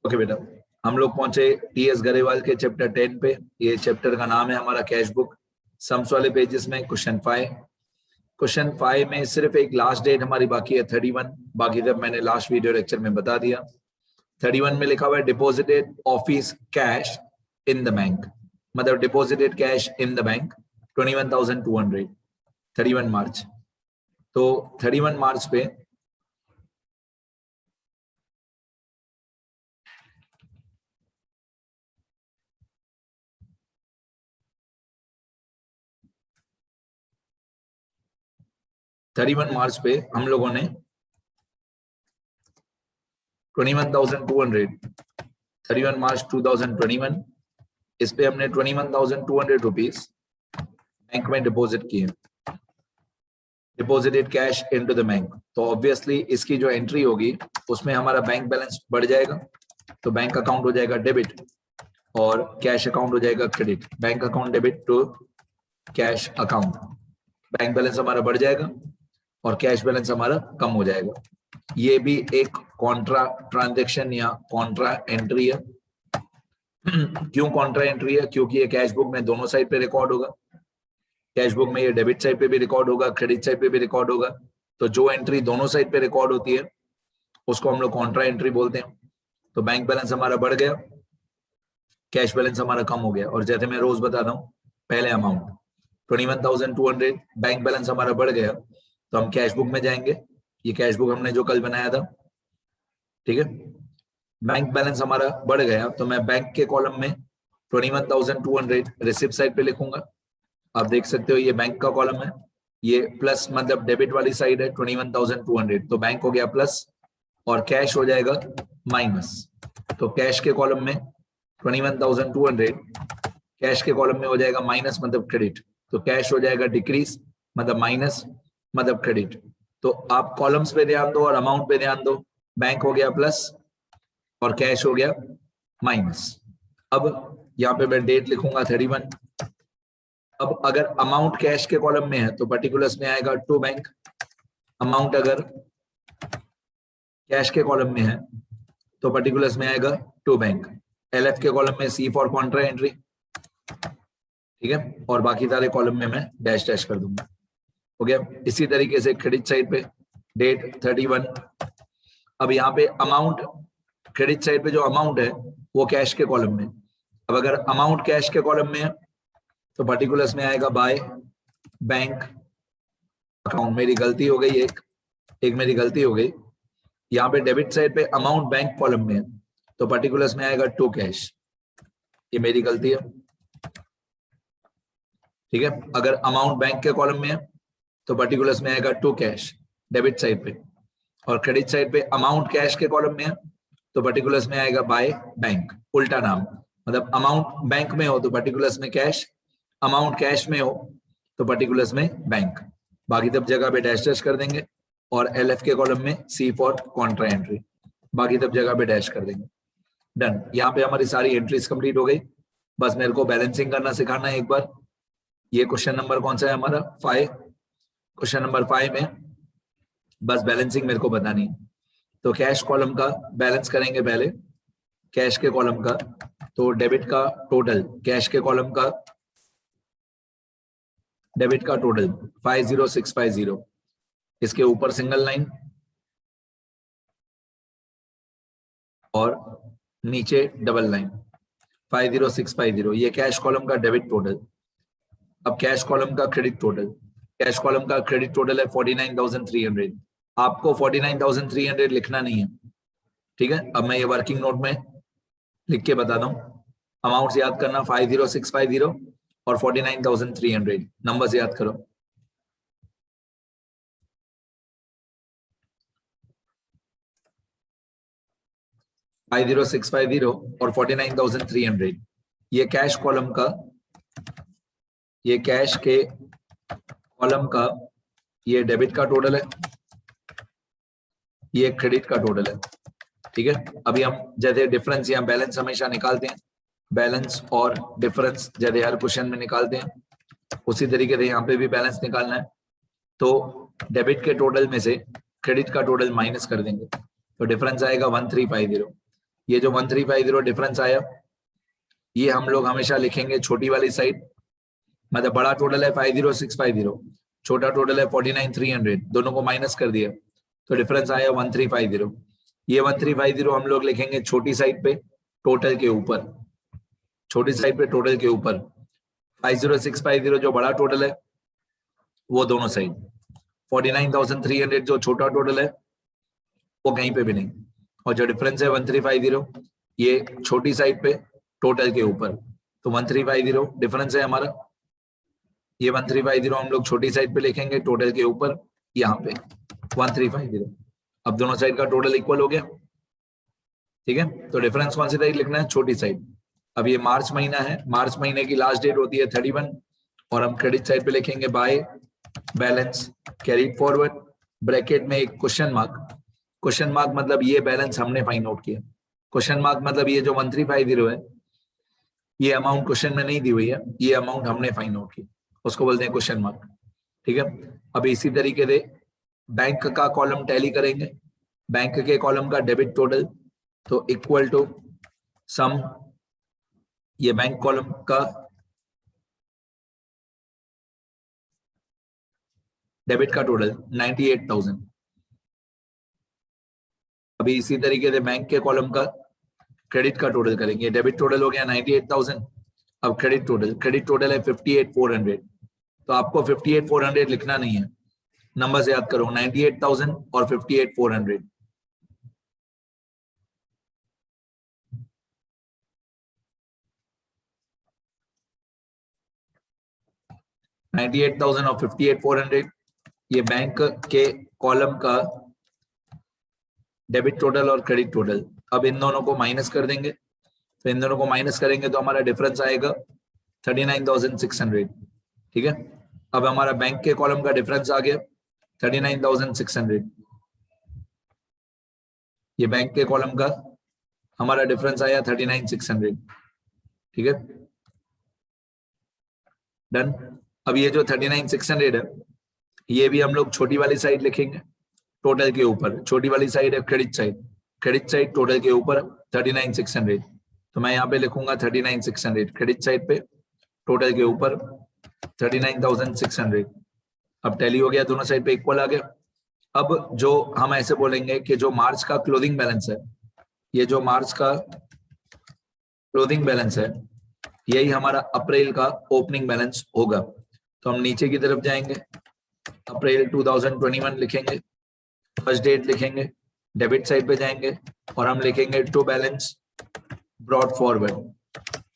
Okay बेटा, हम लोग पहुंचे टीएस गरेवाल के चैप्टर 10 पे। ये चैप्टर का नाम है हमारा कैश बुक। सम्स वाले पेजेस में क्वेश्चन 5 में सिर्फ एक लास्ट डेट हमारी बाकी है 31, बाकी जब मैंने लास्ट वीडियो लेक्चर में बता दिया। 31 में लिखा हुआ है deposited office cash in the bank, मतलब deposited cash in the bank 21,200, 31 मार्च। तो 31 मार्च पे हम लोगों ने 21,200, 31 मार्च 2021, इस पे हमने 21,200 रुपीज बैंक में डिपॉजिट किए, deposited cash into the bank. तो ऑब्वियसली इसकी जो एंट्री होगी उसमें हमारा बैंक बैलेंस बढ़ जाएगा, तो बैंक अकाउंट हो जाएगा डेबिट और कैश अकाउंट हो जाएगा credit. Bank account debit to cash account, bank balance हमारा बढ़ जाएगा और कैश बैलेंस हमारा कम हो जाएगा। ये भी एक कॉन्ट्रा ट्रांजैक्शन या कॉन्ट्रा एंट्री है। क्यों कॉन्ट्रा एंट्री है? क्योंकि ये कैश बुक में दोनों साइड पे रिकॉर्ड होगा। कैश बुक में ये डेबिट साइड पे भी रिकॉर्ड होगा, क्रेडिट साइड पे भी रिकॉर्ड होगा। तो जो एंट्री दोनों साइड पे रिकॉर्ड होती है उसको हम लोग कॉन्ट्रा एंट्री बोलते हैं। तो बैंक बैलेंस हमारा बढ़ गया, कैश बैलेंस हमारा कम हो गया। और जैसे मैं रोज बताता हूँ, पहले अमाउंट 21,200 बैंक बैलेंस हमारा बढ़ गया, तो हम कैश बुक में जाएंगे। ये कैश बुक हमने जो कल बनाया था, ठीक है। बैंक बैलेंस हमारा बढ़ गया तो मैं बैंक के कॉलम में 21,200 रिसिप्ट साइड पे लिखूंगा। आप देख सकते हो ये बैंक का कॉलम है, ये प्लस मतलब डेबिट वाली साइड है 21,200, तो बैंक हो गया प्लस और कैश हो जाएगा माइनस। तो कैश के कॉलम में 21,200, कैश के कॉलम में हो जाएगा माइनस मतलब क्रेडिट, तो कैश हो जाएगा डिक्रीज मतलब माइनस मतलब क्रेडिट। तो आप कॉलम्स पे ध्यान दो और अमाउंट पे ध्यान दो। बैंक हो गया प्लस और कैश हो गया माइनस। अब यहाँ पे मैं डेट लिखूंगा 31। अब अगर अमाउंट कैश के कॉलम में है तो पर्टिकुलर्स में आएगा टू बैंक। अमाउंट अगर कैश के कॉलम में है तो पर्टिकुलर्स में आएगा टू बैंक। एलएफ के कॉलम में सी फॉर कॉन्ट्रा एंट्री, ठीक है, और बाकी सारे कॉलम में मैं डैश डैश कर दूंगा। हो गया। इसी तरीके से क्रेडिट साइड पे डेट 31। अब यहाँ पे अमाउंट क्रेडिट साइड पे जो अमाउंट है वो कैश के कॉलम में। अब अगर अमाउंट कैश के कॉलम में है तो पर्टिकुलर्स में आएगा बाय बैंक अकाउंट। मेरी गलती हो गई, एक मेरी गलती हो गई। यहाँ पे डेबिट साइड पे अमाउंट बैंक कॉलम में है तो पर्टिकुलर्स में आएगा टू कैश, ये मेरी गलती है, ठीक है। अगर अमाउंट बैंक के कॉलम में है तो पर्टिकुलर्स में आएगा टू कैश डेबिट साइड पे, और क्रेडिट साइड पे अमाउंट कैश के कॉलम में है तो पर्टिकुलर्स में आएगा बाय बैंक। उल्टा नाम, मतलब अमाउंट बैंक में हो तो पर्टिकुलर्स में कैश, अमाउंट कैश में हो तो पर्टिकुलर्स में बैंक। बाकी सब जगह पे डैश डैश कर देंगे और एलएफ के कॉलम में सी फॉर कॉन्ट्रा एंट्री, बाकी सब जगह पे डैश कर देंगे। डन। यहाँ पे हमारी सारी एंट्रीज कंप्लीट हो गई। बस मेरे को बैलेंसिंग करना सिखाना है एक बार। ये क्वेश्चन नंबर कौन सा है हमारा? 5। क्वेश्चन नंबर 5 में बस बैलेंसिंग मेरे को बतानी है। तो कैश कॉलम का बैलेंस करेंगे पहले, कैश के कॉलम का। तो डेबिट का टोटल, कैश के कॉलम का डेबिट का टोटल 50650, इसके ऊपर सिंगल लाइन और नीचे डबल लाइन 50650, ये कैश कॉलम का डेबिट टोटल। अब कैश कॉलम का क्रेडिट टोटल, कैश कॉलम का क्रेडिट टोटल है 49,300। आपको 49,300 लिखना नहीं है, ठीक है। अब मैं ये वर्किंग नोट में लिख के बताता हूँ। अमाउंट याद करना 50650 और 49,300, नंबर्स याद करो। $50650 और 49,300, ये कैश कॉलम का, ये कैश के कॉलम का ये डेबिट का टोटल है, ये क्रेडिट का टोटल है, ठीक है। अभी हम जैसे डिफरेंस या बैलेंस हमेशा निकालते हैं, बैलेंस और डिफरेंस जैसे हर क्वेश्चन में निकालते हैं, उसी तरीके से यहाँ पे भी बैलेंस निकालना है। तो डेबिट के टोटल में से क्रेडिट का टोटल माइनस कर देंगे तो डिफरेंस आएगा 1350। ये जो 1350 डिफरेंस आया, ये हम लोग हमेशा लिखेंगे छोटी वाली साइड, मतलब बड़ा टोटल है 50650, छोटा टोटल है 49300, दोनों को माइनस कर दिया तो डिफरेंस आया 1350। ये 1350 हम लोग लिखेंगे छोटी साइड पे टोटल के ऊपर, छोटी साइड पे टोटल के ऊपर। 50650 जो बड़ा टोटल है वो दोनों साइड, 49300 जो छोटा टोटल है वो कहीं पे भी नहीं, और जो डिफरेंस है 1350 ये छोटी साइड पे टोटल के ऊपर। तो 1350 डिफरेंस है हमारा, ये 1350 हम लोग छोटी साइड पे लिखेंगे टोटल के ऊपर, यहाँ पे 1350। अब दोनों साइड का टोटल इक्वल हो गया, ठीक है। तो डिफरेंस कौन सी साइड लिखना है, छोटी साइड। अब ये मार्च महीना है, मार्च महीने की लास्ट डेट होती है 31, और हम क्रेडिट साइड पे लिखेंगे by balance carried forward, bracket में एक क्वेश्चन मार्क। क्वेश्चन मार्क मतलब ये बैलेंस हमने फाइंड आउट किया, क्वेश्चन मार्क मतलब ये जो 1350 है ये अमाउंट क्वेश्चन में नहीं दी हुई है, ये अमाउंट हमने फाइंड आउट की, उसको बोलते हैं क्वेश्चन मार्क, ठीक है। अब इसी तरीके से बैंक का कॉलम टैली करेंगे, बैंक के कॉलम का डेबिट टोटल तो इक्वल टू सम, ये बैंक कॉलम का डेबिट का टोटल 98,000। अभी इसी तरीके से बैंक के कॉलम का क्रेडिट का टोटल करेंगे, डेबिट टोटल हो गया 98,000, अब क्रेडिट टोटल है 58,400, तो आपको 58,400 लिखना नहीं है, नंबर से याद करो 98,000 और 58,400। 98,000 और 58,400 ये बैंक के कॉलम का डेबिट टोटल और क्रेडिट टोटल। अब इन दोनों को माइनस कर देंगे, तो इन दोनों को माइनस करेंगे तो हमारा डिफरेंस आएगा 39,600, ठीक है। अब हमारा बैंक के कॉलम का डिफरेंस आ गया 39,600, ये बैंक के कॉलम का हमारा डिफरेंस आया 39,600, ठीक है, डन। अब ये जो 39,600 है ये भी हम लोग छोटी वाली साइड लिखेंगे टोटल के ऊपर, छोटी वाली साइड है credit side, credit side total के ऊपर 39,600, तो मैं यहाँ पे लिखूंगा 39,600 क्रेडिट साइड पे टोटल के ऊपर 39,600। अब टैली हो गया, दोनों साइड पे इक्वल आ गया। अब जो हम ऐसे बोलेंगे कि जो मार्च का क्लोजिंग बैलेंस है, ये जो मार्च का क्लोजिंग बैलेंस है यही हमारा अप्रैल का ओपनिंग बैलेंस होगा। तो हम नीचे की तरफ जाएंगे, अप्रैल 2021 लिखेंगे, फर्स्ट डेट लिखेंगे, डेबिट साइड पे जाएंगे और हम लिखेंगे to balance brought forward.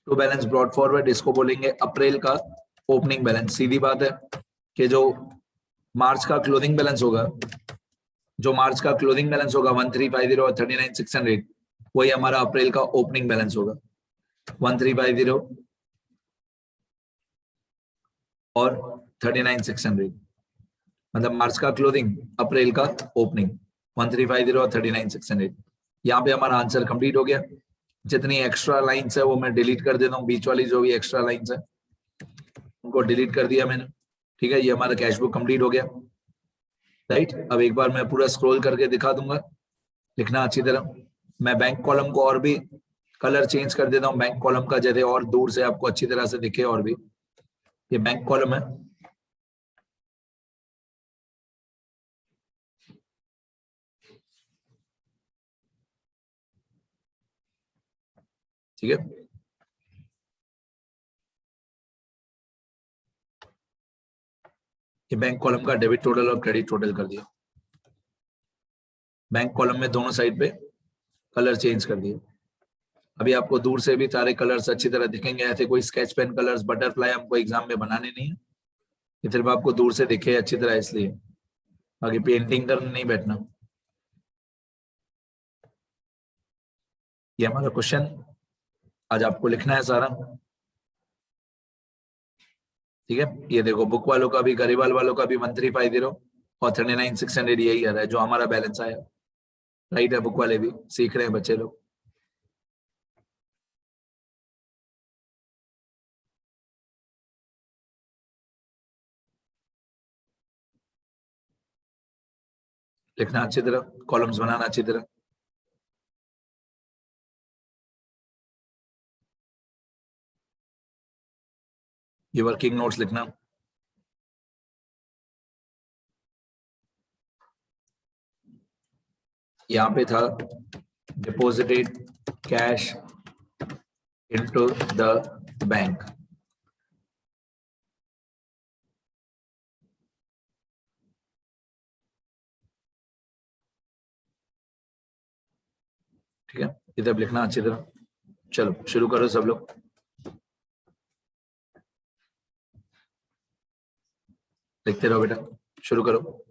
To balance brought forward इसको बोलेंगे अप्रैल का ओपनिंग बैलेंस। सीधी बात है कि जो मार्च का क्लोजिंग बैलेंस होगा, जो मार्च का क्लोजिंग बैलेंस होगा 1350 और 39,600 वही हमारा अप्रैल का ओपनिंग बैलेंस होगा, 1350 और 39,600, मतलब मार्च का क्लोजिंग अप्रैल का ओपनिंग 1350 और 39,600। यहाँ पे हमारा आंसर कंप्लीट हो गया। जितनी एक्स्ट्रा लाइंस है वो मैं डिलीट कर देता हूँ, बीच वाली जो भी एक्स्ट्रा लाइंस है उनको डिलीट कर दिया मैंने, ठीक है। ये हमारा कैश बुक कंप्लीट हो गया, राइट। अब एक बार मैं पूरा स्क्रॉल करके दिखा दूंगा, लिखना अच्छी तरह। मैं बैंक कॉलम को और भी कलर चेंज कर देता हूँ बैंक कॉलम का, जैसे और दूर से आपको अच्छी तरह से दिखे। और भी ये बैंक कॉलम है, ठीक है। ये बैंक कॉलम का डेबिट टोटल और क्रेडिट टोटल कर दिया, बैंक कॉलम में दोनों साइड पे कलर चेंज कर दिए। अभी आपको दूर से भी सारे कलर्स अच्छी तरह दिखेंगे, ऐसे कोई स्केच पेन कलर्स बटरफ्लाई हमको एग्जाम में बनाने नहीं है, ये सिर्फ आपको दूर से दिखे अच्छी तरह इसलिए, बाकी पेंटिंग करने नहीं बैठना। ये हमारा क्वेश्चन आज आपको लिखना है सारा, ठीक है। ये देखो बुक वालों का भी, गरीबाल वालों का भी 1350 और 39,600 यही आ रहा है जो हमारा बैलेंस आया, राइट है। बुक वाले भी सीख रहे हैं बच्चे लोग। लिखना अच्छी तरह, कॉलम्स बनाना अच्छी तरह। ये वर्किंग नोट्स लिखना। यहाँ पे था deposited cash into the bank. ठीक है, इधर लिखना अच्छी तरह। चलो शुरू करो सब लोग। लिखते रहो बेटा, शुरू करो।